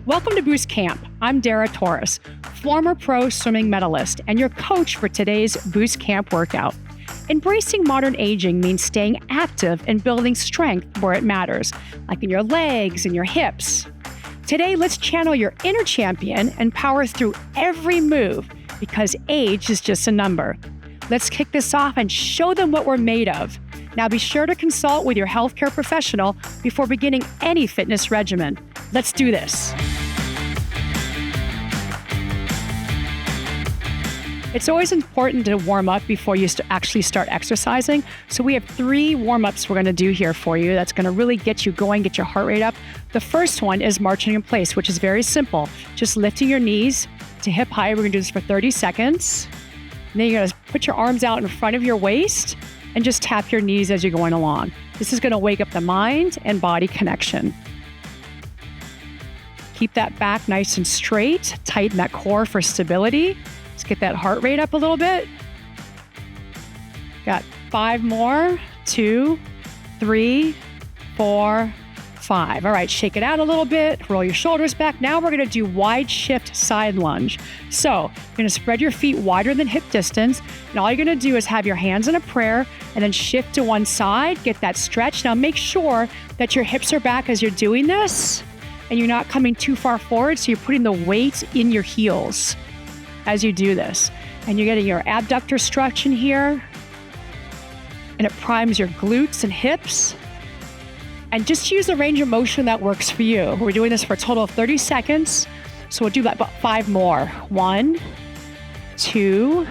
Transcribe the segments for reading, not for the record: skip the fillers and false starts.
Welcome to Boost Camp. I'm Dara Torres, former pro swimming medalist and your coach for today's Boost Camp workout. Embracing modern aging means staying active and building strength where it matters, like in your legs and your hips. Today, let's channel your inner champion and power through every move because age is just a number. Let's kick this off and show them what we're made of. Now be sure to consult with your healthcare professional before beginning any fitness regimen. Let's do this. It's always important to warm up before you actually start exercising. So we have 3 warm-ups we're going to do here for you that's going to really get you going, get your heart rate up. The first one is marching in place, which is very simple. Just lifting your knees to hip height. We're going to do this for 30 seconds. And then you're going to put your arms out in front of your waist and just tap your knees as you're going along. This is going to wake up the mind and body connection. Keep that back nice and straight. Tighten that core for stability. Let's get that heart rate up a little bit. Got 5 more. 2, 3, 4, 5. All right, shake it out a little bit. Roll your shoulders back. Now we're going to do wide shift side lunge. So you're going to spread your feet wider than hip distance. And all you're going to do is have your hands in a prayer and then shift to one side. Get that stretch. Now make sure that your hips are back as you're doing this and you're not coming too far forward. So you're putting the weight in your heels as you do this. And you're getting your abductor stretch in here. And it primes your glutes and hips. And just use the range of motion that works for you. We're doing this for a total of 30 seconds. So we'll do about 5 more. 1, 2,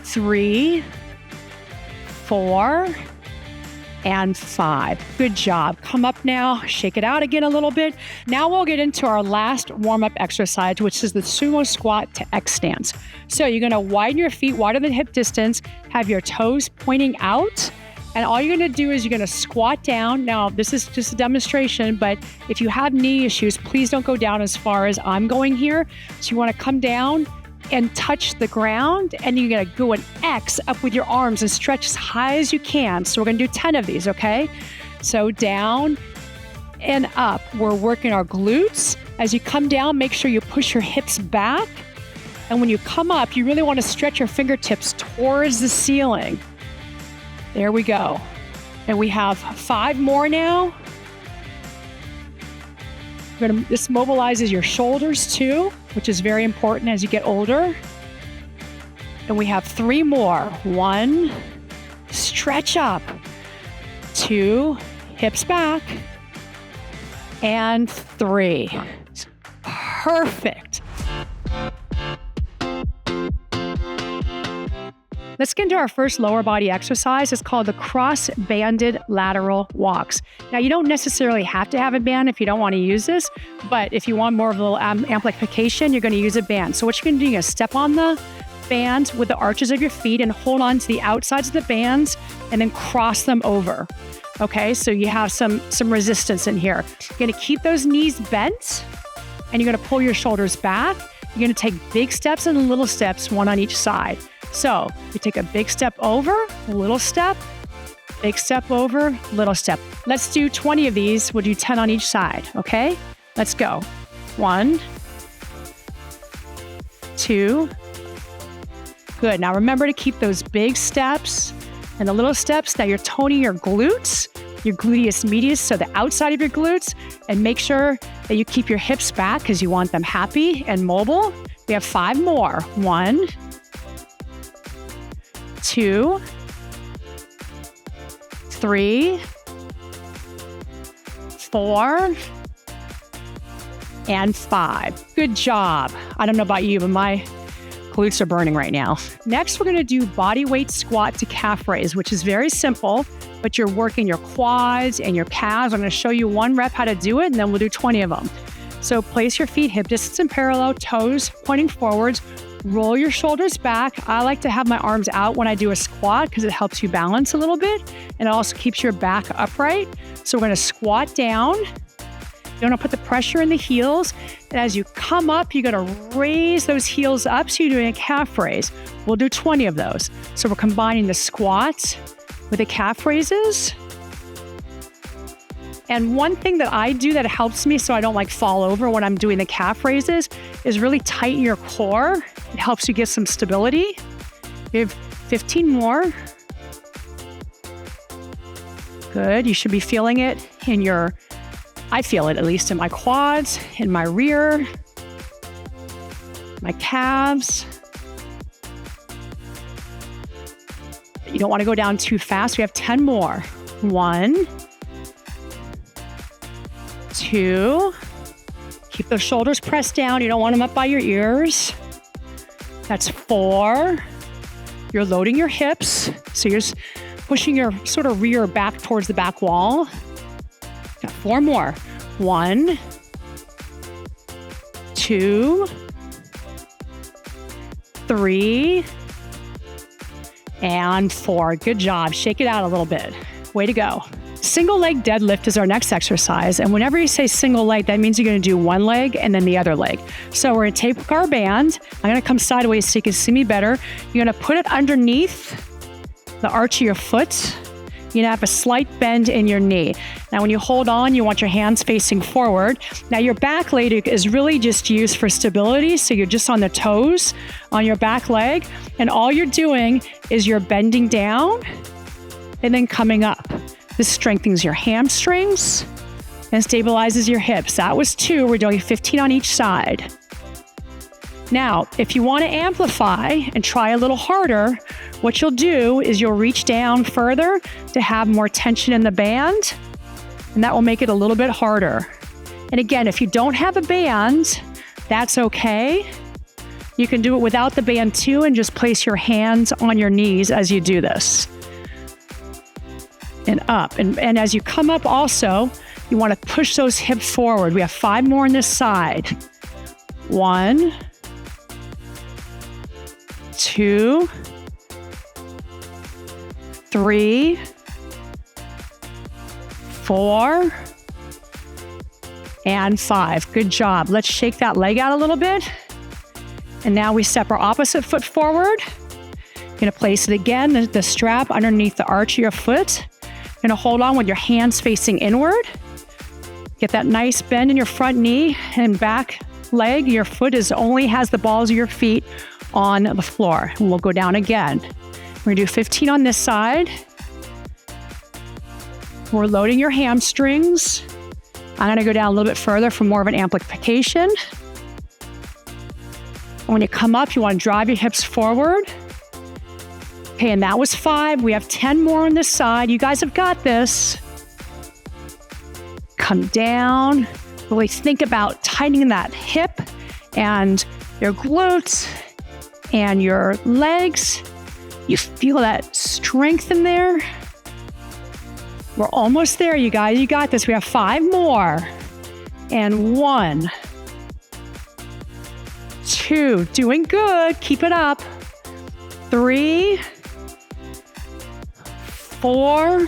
3, 4, and 5. Good job. Come up now, shake it out again a little bit. Now we'll get into our last warm-up exercise, which is the sumo squat to X stance. So you're gonna widen your feet wider than hip distance, have your toes pointing out, and all you're gonna do is you're gonna squat down. Now, this is just a demonstration, but if you have knee issues, please don't go down as far as I'm going here. So you wanna come down and touch the ground, and you're gonna go an X up with your arms and stretch as high as you can. So we're gonna do 10 of these, okay? So down and up. We're working our glutes. As you come down, make sure you push your hips back. And when you come up, you really wanna stretch your fingertips towards the ceiling. There we go. And we have 5 more now. This mobilizes your shoulders too, which is very important as you get older. And we have 3 more. 1, stretch up. 2, hips back. And 3. Perfect. Let's get into our first lower body exercise. It's called the cross-banded lateral walks. Now, you don't necessarily have to have a band if you don't want to use this, but if you want more of a little amplification, you're going to use a band. So what you're going to do, you're going to step on the bands with the arches of your feet and hold on to the outsides of the bands and then cross them over. Okay, so you have some resistance in here. You're going to keep those knees bent and you're going to pull your shoulders back. You're going to take big steps and little steps, one on each side. So you take a big step over, little step, big step over, little step. Let's do 20 of these. We'll do 10 on each side, okay? Let's go. 1, 2. Good. Now remember to keep those big steps and the little steps. Now you're toning your glutes, your gluteus medius, so the outside of your glutes, and make sure that you keep your hips back because you want them happy and mobile. We have 5 more. 1, 2, 3, 4, and 5. Good job. I don't know about you, but my glutes are burning right now. Next, we're going to do body weight squat to calf raise, which is very simple, but you're working your quads and your calves. I'm going to show you 1 rep how to do it, and then we'll do 20 of them. So place your feet hip distance in parallel, toes pointing forwards. Roll your shoulders back. I like to have my arms out when I do a squat because it helps you balance a little bit and it also keeps your back upright. So we're going to squat down. You want to put the pressure in the heels. And as you come up, you're going to raise those heels up. So you're doing a calf raise. We'll do 20 of those. So we're combining the squats with the calf raises. And one thing that I do that helps me so I don't like fall over when I'm doing the calf raises is really tighten your core. It helps you get some stability. You have 15 more. Good. You should be feeling it in your, I feel it at least in my quads, in my rear, my calves. You don't want to go down too fast. We have 10 more. 1, 2. Keep those shoulders pressed down. You don't want them up by your ears. That's 4. You're loading your hips. So you're just pushing your sort of rear back towards the back wall. Got 4 more. 1, 2, 3, and 4. Good job. Shake it out a little bit. Way to go. Single leg deadlift is our next exercise. And whenever you say single leg, that means you're going to do one leg and then the other leg. So we're going to take our band. I'm going to come sideways so you can see me better. You're going to put it underneath the arch of your foot. You're going to have a slight bend in your knee. Now, when you hold on, you want your hands facing forward. Now, your back leg is really just used for stability. So you're just on the toes on your back leg. And all you're doing is you're bending down and then coming up. This strengthens your hamstrings and stabilizes your hips. That was 2. We're doing 15 on each side. Now, if you want to amplify and try a little harder, what you'll do is you'll reach down further to have more tension in the band, and that will make it a little bit harder. And again, if you don't have a band, that's okay. You can do it without the band too, and just place your hands on your knees as you do this. And up. And as you come up also, you want to push those hips forward. We have 5 more on this side. 1, 2, 3, 4, and 5. Good job. Let's shake that leg out a little bit. And now we step our opposite foot forward. You're going to place it again, the strap underneath the arch of your foot. You're going to hold on with your hands facing inward. Get that nice bend in your front knee and back leg. Your foot only has the balls of your feet on the floor. And we'll go down again. We're going to do 15 on this side. We're loading your hamstrings. I'm going to go down a little bit further for more of an amplification. When you come up, you want to drive your hips forward. Okay, and that was 5. We have 10 more on this side. You guys have got this. Come down. Really think about tightening that hip and your glutes and your legs. You feel that strength in there. We're almost there, you guys. You got this. We have 5 more. And 1, 2. Doing good. Keep it up. 3, 4,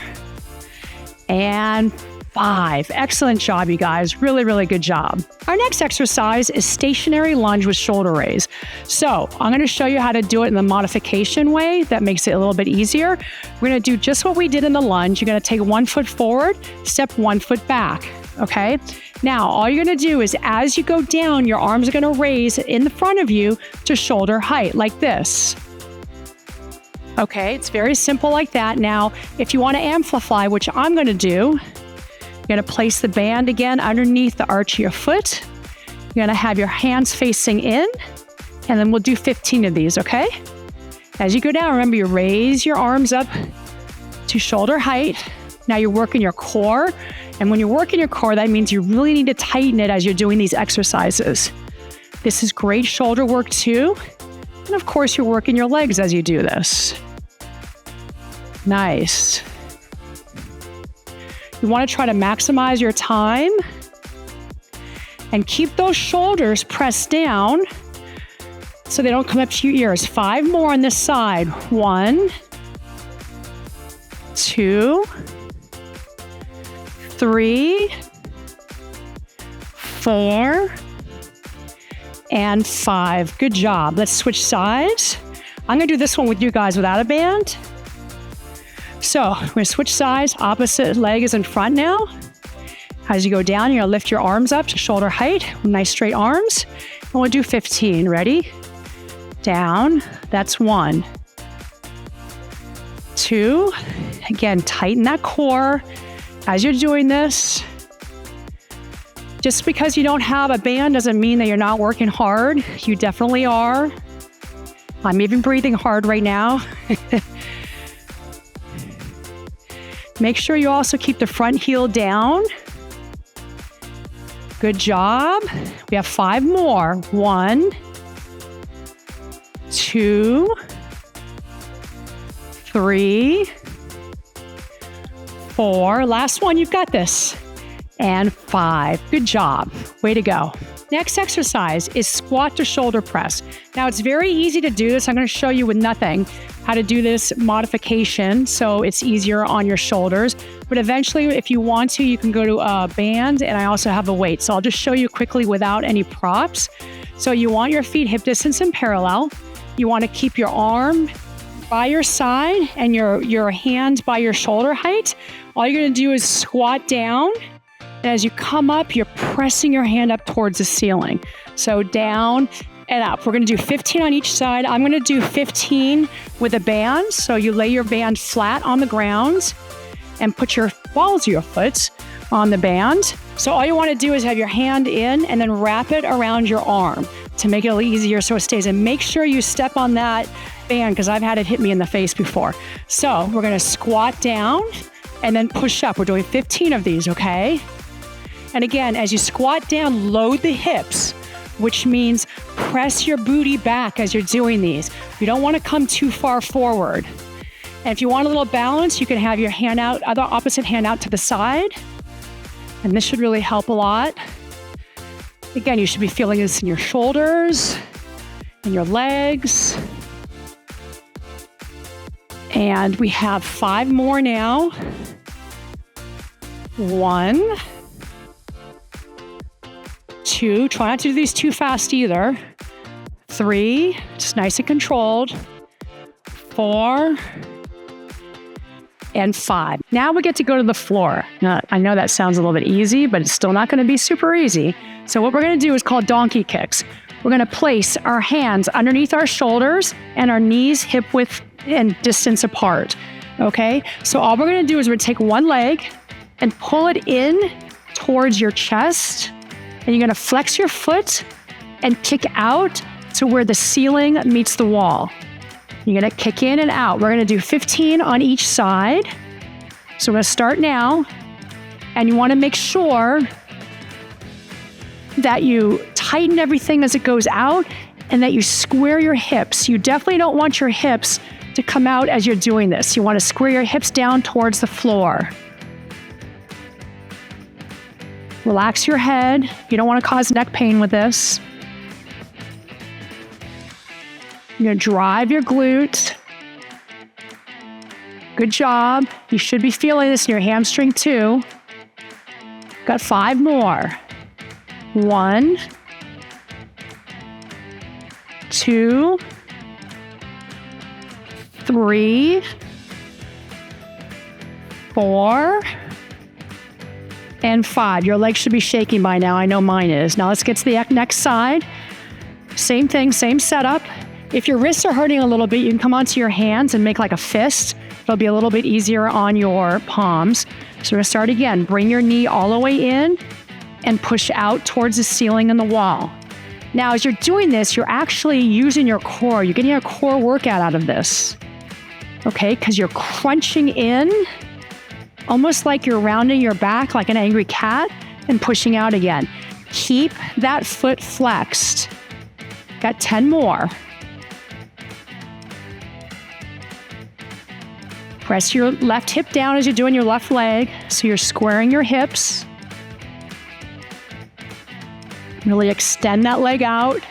and 5. Excellent job, you guys. Really, really good job. Our next exercise is stationary lunge with shoulder raise. So I'm going to show you how to do it in the modification way that makes it a little bit easier. We're going to do just what we did in the lunge. You're going to take 1 foot forward, step 1 foot back. Okay. Now, all you're going to do is as you go down, your arms are going to raise in the front of you to shoulder height like this. Okay, it's very simple like that. Now, if you want to amplify, which I'm going to do, you're going to place the band again underneath the arch of your foot. You're going to have your hands facing in, and then we'll do 15 of these, okay? As you go down, remember you raise your arms up to shoulder height. Now you're working your core, and when you're working your core, that means you really need to tighten it as you're doing these exercises. This is great shoulder work too. And of course, you're working your legs as you do this. Nice. You want to try to maximize your time and keep those shoulders pressed down so they don't come up to your ears. 5 more on this side. 1, 2, 3, 4, and 5. Good job. Let's switch sides. I'm going to do this one with you guys without a band. So we're going to switch sides. Opposite leg is in front now. As you go down, you're gonna lift your arms up to shoulder height, nice straight arms. And we'll do 15, ready? Down, that's 1. 2, again, tighten that core as you're doing this. Just because you don't have a band doesn't mean that you're not working hard. You definitely are. I'm even breathing hard right now. Make sure you also keep the front heel down. Good job. We have 5 more. 1, 2, 3, 4. Last one, you've got this. And 5. Good job. Way to go. Next exercise is squat to shoulder press. Now it's very easy to do this. I'm going to show you with nothing how to do this modification so it's easier on your shoulders. But eventually, if you want to, you can go to a band, and I also have a weight. So I'll just show you quickly without any props. So you want your feet hip distance and parallel. You want to keep your arm by your side and your hand by your shoulder height. All you're going to do is squat down. And as you come up, you're pressing your hand up towards the ceiling. So down and up. We're going to do 15 on each side. I'm going to do 15 with a band. So you lay your band flat on the ground and put your balls of your foot on the band. So all you want to do is have your hand in and then wrap it around your arm to make it a little easier so it stays. And make sure you step on that band because I've had it hit me in the face before. So we're going to squat down and then push up. We're doing 15 of these, okay? And again, as you squat down, load the hips, which means press your booty back as you're doing these. You don't want to come too far forward. And if you want a little balance, you can have your hand out, other opposite hand out to the side. And this should really help a lot. Again, you should be feeling this in your shoulders and your legs. And we have 5 more now. 1, 2, try not to do these too fast either. 3, just nice and controlled. 4, and 5. Now we get to go to the floor. Now, I know that sounds a little bit easy, but it's still not going to be super easy. So what we're going to do is called donkey kicks. We're going to place our hands underneath our shoulders and our knees hip width and distance apart. Okay? So all we're going to do is we're going to take one leg and pull it in towards your chest. And you're going to flex your foot and kick out to where the ceiling meets the wall. You're going to kick in and out. We're going to do 15 on each side. So we're going to start now. And you want to make sure that you tighten everything as it goes out and that you square your hips. You definitely don't want your hips to come out as you're doing this. You want to square your hips down towards the floor. Relax your head. You don't want to cause neck pain with this. You're going to drive your glutes. Good job. You should be feeling this in your hamstring too. Got 5 more. 1, 2, 3, 4, and 5. Your legs should be shaking by now. I know mine is. Now let's get to the next side. Same thing, same setup. If your wrists are hurting a little bit, you can come onto your hands and make like a fist. It'll be a little bit easier on your palms. So we're going to start again. Bring your knee all the way in and push out towards the ceiling and the wall. Now, as you're doing this, you're actually using your core. You're getting a core workout out of this. Okay, because you're crunching in, almost like you're rounding your back like an angry cat and pushing out again. Keep that foot flexed. Got 10 more. Press your left hip down as you're doing your left leg, so you're squaring your hips. Really extend that leg out.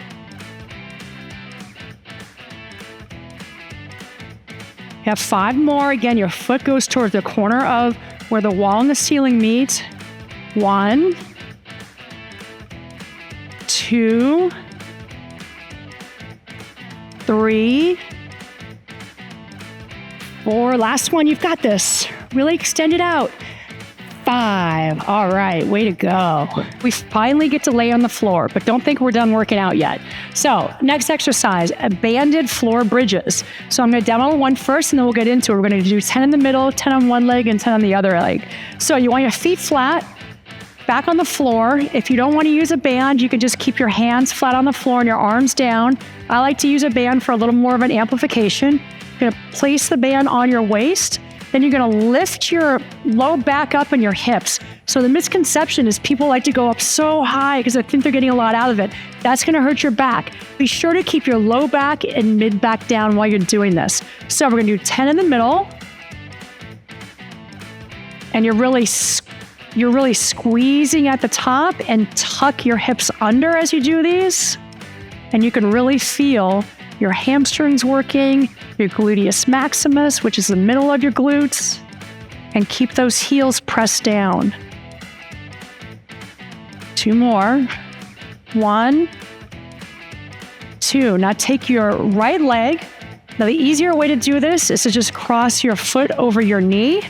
You have 5 more. Again, your foot goes towards the corner of where the wall and the ceiling meet. 1, 2, 3, 4. Last one, you've got this. Really extend it out. 5. All right, way to go. We finally get to lay on the floor, but don't think we're done working out yet. So next exercise, banded floor bridges. So I'm going to demo one first, and then we'll get into it. We're going to do 10 in the middle, 10 on one leg, and 10 on the other leg. So you want your feet flat, back on the floor. If you don't want to use a band, you can just keep your hands flat on the floor and your arms down. I like to use a band for a little more of an amplification. You're going to place the band on your waist. Then you're going to lift your low back up and your hips. So the misconception is people like to go up so high because they think they're getting a lot out of it. That's going to hurt your back. Be sure to keep your low back and mid back down while you're doing this. So we're going to do 10 in the middle. And you're really squeezing at the top, and tuck your hips under as you do these. And you can really feel your hamstrings working, your gluteus maximus, which is the middle of your glutes, and keep those heels pressed down. 2 more. 1, 2. Now take your right leg. Now the easier way to do this is to just cross your foot over your knee,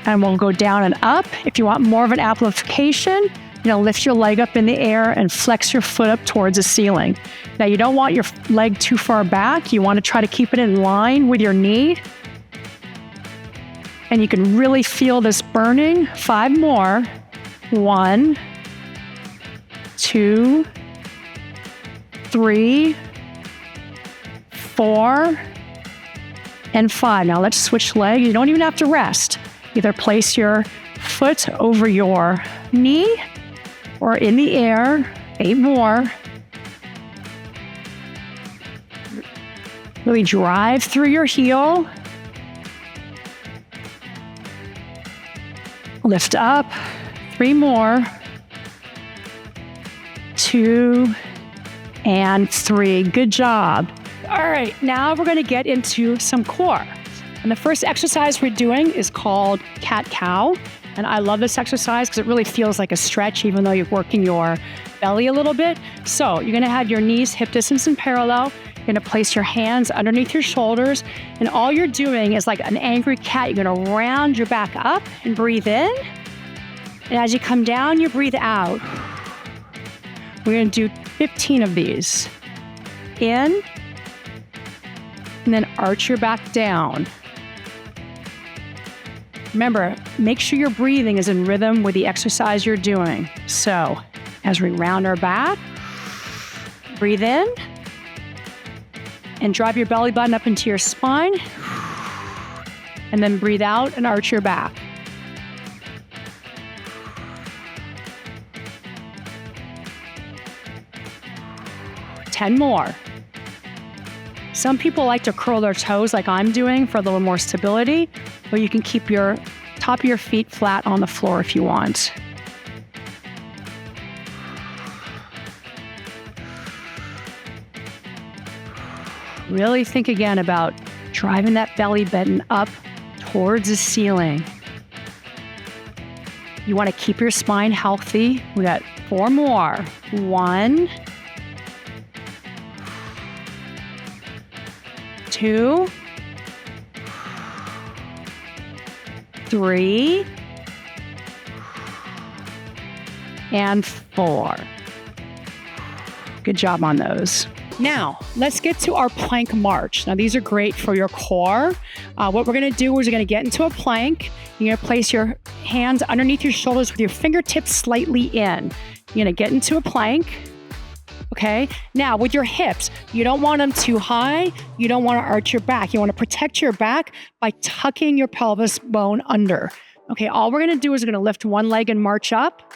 and we'll go down and up. If you want more of an amplification, lift your leg up in the air and flex your foot up towards the ceiling. Now, you don't want your leg too far back. You want to try to keep it in line with your knee. And you can really feel this burning. 5 more. 1, 2, 3, 4, and 5. Now, let's switch legs. You don't even have to rest. Either place your foot over your knee or in the air. 8 more. Really drive through your heel. Lift up. 3 more. 2 and 3. Good job. All right, now we're going to get into some core. And the first exercise we're doing is called cat-cow. And I love this exercise because it really feels like a stretch, even though you're working your belly a little bit. So you're going to have your knees hip distance and parallel. You're going to place your hands underneath your shoulders. And all you're doing is like an angry cat. You're going to round your back up and breathe in. And as you come down, you breathe out. We're going to do 15 of these. In. And then arch your back down. Remember, make sure your breathing is in rhythm with the exercise you're doing. So, as we round our back, breathe in, and drive your belly button up into your spine, and then breathe out and arch your back. Ten more. Some people like to curl their toes like I'm doing for a little more stability, or you can keep your top of your feet flat on the floor if you want. Really think again about driving that belly button up towards the ceiling. You want to keep your spine healthy. We got 4 more. 1, 2, 3, and 4. Good job on those. Now, let's get to our plank march. Now, these are great for your core. What we're going to do is we're going to get into a plank. You're going to place your hands underneath your shoulders with your fingertips slightly in. You're going to get into a plank. Okay. Now, with your hips, you don't want them too high. You don't want to arch your back. You want to protect your back by tucking your pelvis bone under. Okay. All we're going to do is we're going to lift one leg and march up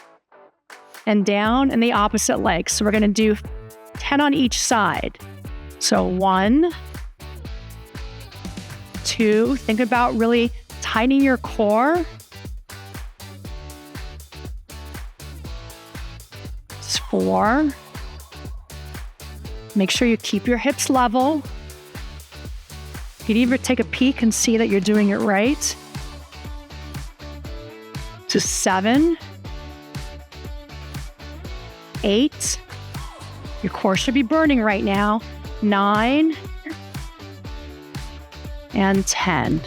and down, and the opposite leg. So we're going to do 10 on each side. So 1, 2, think about really tightening your core. 4. Make sure you keep your hips level. You can even take a peek and see that you're doing it right. To 7, 8. Your core should be burning right now. 9 and 10.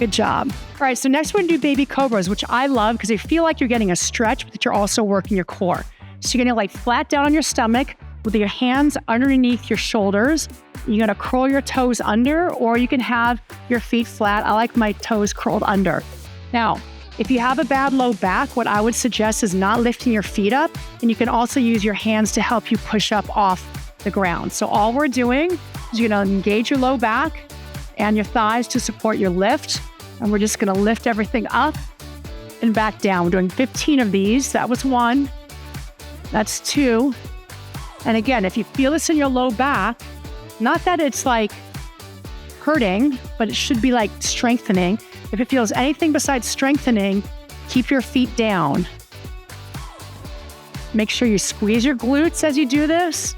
Good job. All right, so next we're gonna do baby cobras, which I love because they feel like you're getting a stretch, but you're also working your core. So you're gonna lay flat down on your stomach with your hands underneath your shoulders. You're gonna curl your toes under, or you can have your feet flat. I like my toes curled under. Now, if you have a bad low back, what I would suggest is not lifting your feet up, and you can also use your hands to help you push up off the ground. So all we're doing is you're gonna engage your low back and your thighs to support your lift, and we're just gonna lift everything up and back down. We're doing 15 of these. That was 1. That's 2. And again, if you feel this in your low back, not that it's like hurting, but it should be like strengthening. If it feels anything besides strengthening, keep your feet down. Make sure you squeeze your glutes as you do this.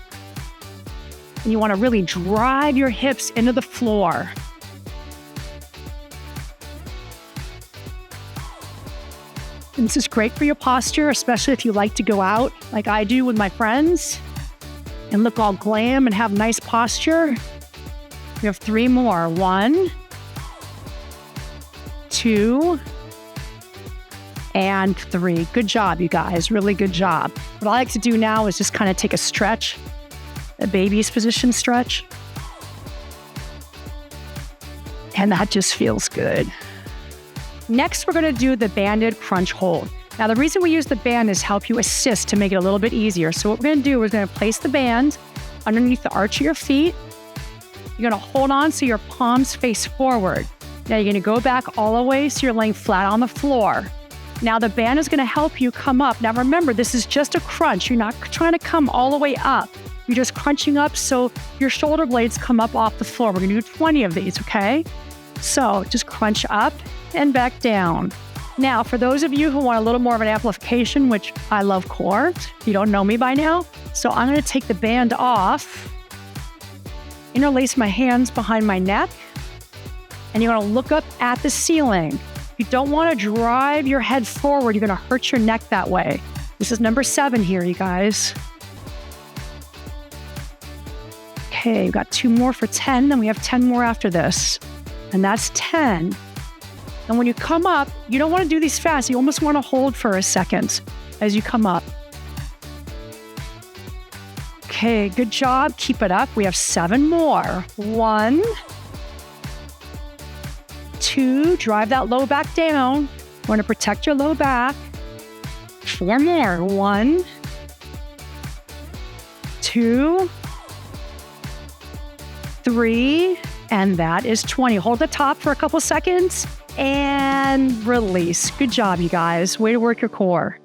And you want to really drive your hips into the floor. And this is great for your posture, especially if you like to go out like I do with my friends and look all glam and have nice posture. We have 3 more. 1, 2, and 3. Good job, you guys. Really good job. What I like to do now is just kind of take a stretch, a baby's position stretch. And that just feels good. Next, we're gonna do the banded crunch hold. Now, the reason we use the band is help you assist to make it a little bit easier. So what we're gonna do is we're gonna place the band underneath the arch of your feet. You're gonna hold on so your palms face forward. Now you're gonna go back all the way so you're laying flat on the floor. Now the band is gonna help you come up. Now remember, this is just a crunch. You're not trying to come all the way up. You're just crunching up so your shoulder blades come up off the floor. We're gonna do 20 of these, okay? So just crunch up and back down. Now, for those of you who want a little more of an amplification, which I love core, if you don't know me by now, so I'm gonna take the band off, interlace my hands behind my neck, and you're gonna look up at the ceiling. You don't wanna drive your head forward. You're gonna hurt your neck that way. This is number 7 here, you guys. Okay, we've got 2 more for 10, then we have 10 more after this. And that's 10. And when you come up, you don't want to do these fast. You almost want to hold for a second as you come up. Okay, good job. Keep it up. We have 7 more. 1, 2, drive that low back down. We're going to protect your low back. 4 more. 1, 2, 3, and that is 20. Hold the top for a couple seconds and release. Good job, you guys. Way to work your core.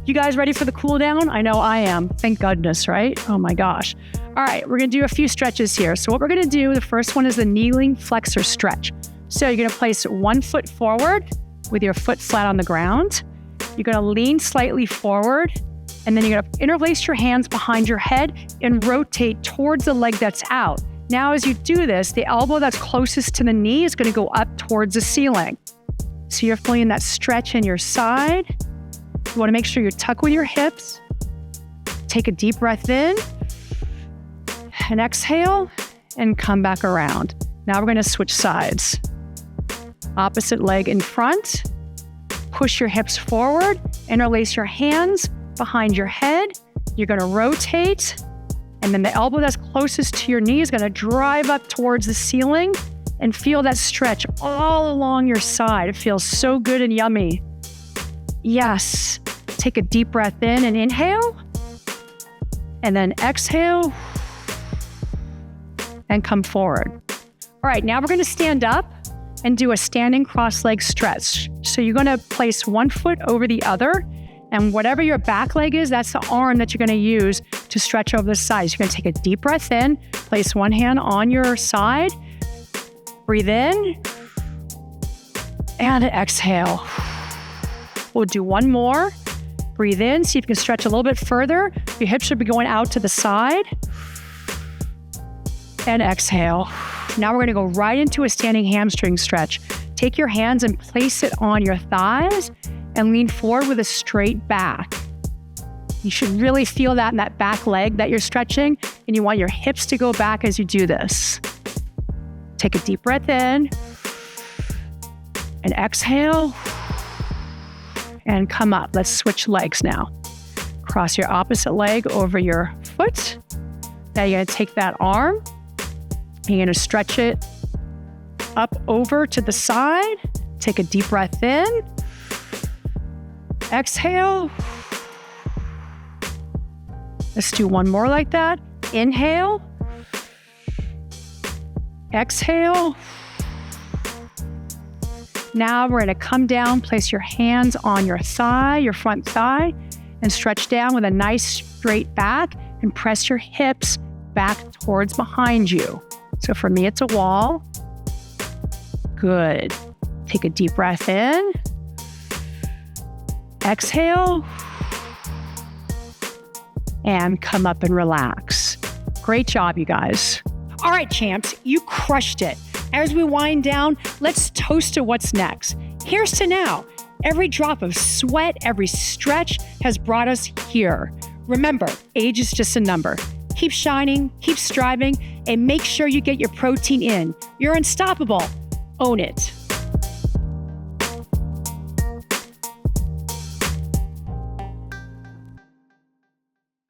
You guys ready for the cool down? I know I am. Thank goodness, right? Oh my gosh. All right, we're gonna do a few stretches here. So what we're gonna do, the first one is the kneeling flexor stretch. So you're gonna place 1 foot forward with your foot flat on the ground. You're gonna lean slightly forward, and then you're gonna interlace your hands behind your head and rotate towards the leg that's out. Now, as you do this, the elbow that's closest to the knee is gonna go up towards the ceiling. So you're feeling that stretch in your side. You wanna make sure you tuck with your hips. Take a deep breath in and exhale and come back around. Now we're gonna switch sides. Opposite leg in front. Push your hips forward, interlace your hands behind your head. You're gonna rotate, and then the elbow that's closest to your knee is gonna drive up towards the ceiling and feel that stretch all along your side. It feels so good and yummy. Yes. Take a deep breath in and inhale, and then exhale and come forward. All right, now we're gonna stand up and do a standing cross-leg stretch. So you're gonna place 1 foot over the other, and whatever your back leg is, that's the arm that you're gonna use to stretch over the sides. You're gonna take a deep breath in, place one hand on your side, breathe in, and exhale. We'll do 1 more. Breathe in, see if you can stretch a little bit further. Your hips should be going out to the side. And exhale. Now we're gonna go right into a standing hamstring stretch. Take your hands and place it on your thighs and lean forward with a straight back. You should really feel that in that back leg that you're stretching, and you want your hips to go back as you do this. Take a deep breath in and exhale and come up. Let's switch legs now. Cross your opposite leg over your foot. Now you're going to take that arm. You're going to stretch it up over to the side. Take a deep breath in. Exhale. Let's do one more like that. Inhale. Exhale. Now we're going to come down, place your hands on your thigh, your front thigh, and stretch down with a nice straight back and press your hips back towards behind you. So for me, it's a wall. Good. Take a deep breath in. Exhale. And come up and relax. Great job, you guys. All right, champs, you crushed it. As we wind down, let's toast to what's next. Here's to now. Every drop of sweat, every stretch has brought us here. Remember, age is just a number. Keep shining, keep striving, and make sure you get your protein in. You're unstoppable. Own it.